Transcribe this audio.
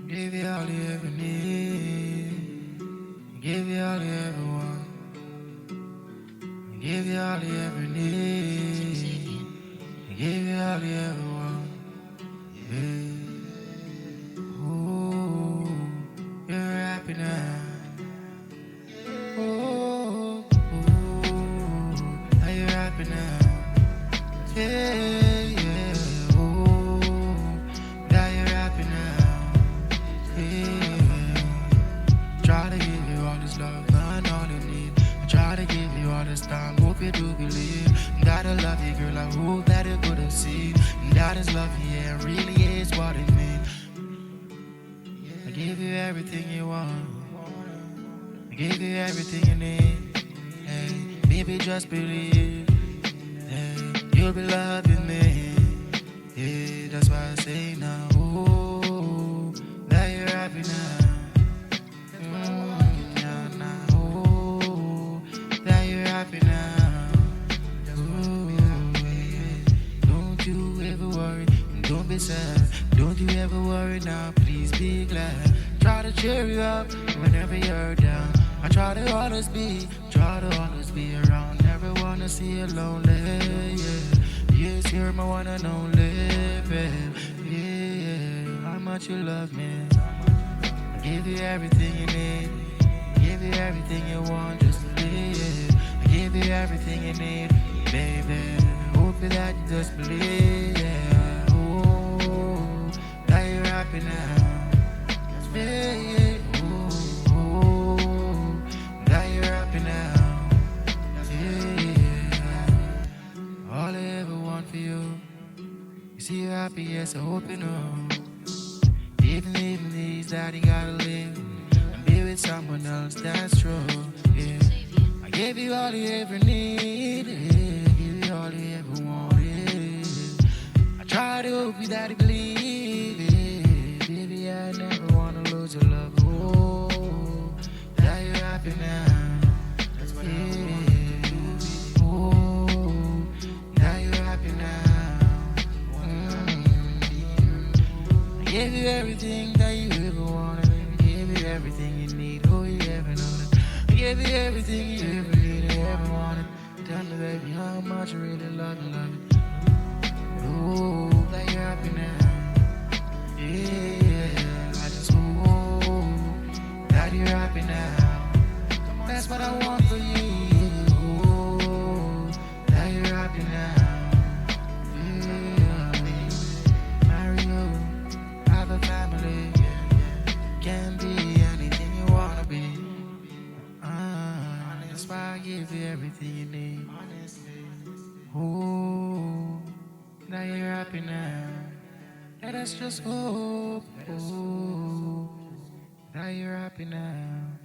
Give you all you ever need. Give you all you ever want. Give you all you ever need. Give you all you ever want. Yeah. Ooh, you're happy now. Ooh, are you happy now? Yeah, yeah. Ooh, now you're happy now. Yeah. Try to give you all this love, not all you need. I try to give you all this time, hope you do believe that I love you, girl. I hope that you could have seen that is love, yeah, it really is what it means. I give you everything you want, I give you everything you need. Hey, baby, just believe. Hey, you'll be loving me. Yeah, that's why I say now. Ooh, that you're happy now. Yeah, now. Ooh, that you're happy now. Ooh, yeah. Don't you ever worry, and don't be sad. Don't you ever worry now, please be glad. Try to cheer you up whenever you're down. I try to always be around. Never wanna see you lonely, yeah. Yes, you're my one and only, babe. Yeah, how much you love me. I give you everything you need. I give you everything you want, just believe. I give you everything you need, baby. Hope that you just believe. Yeah. Ooh, that you're happy now. Yeah, yeah. Ooh, that you're happy now. Yeah. All I ever want for you is see you happy, yes, I hope you know. Even these that you gotta live and be with someone else, that's true. Yeah, I gave you all you ever needed, give you all you ever wanted. I try to hope you that you believe it, baby. I never wanna lose your love. Oh, that you're happy now. Yeah. Oh, now you're happy now. I gave you everything that you ever wanted. I gave you everything you need. Oh, you ever known it. I gave you everything you ever needed, ever wanted. Tell me, baby, how much you really love it. Oh, that you're happy now. Yeah, I just hope that you're happy now. That's what I want for you. Oh, that you're happy now. Yeah, marry you, have a family. Can be anything you wanna be. That's why I give you everything you need. Oh, now you're happy now. Let us just hope. Oh, now you're happy now.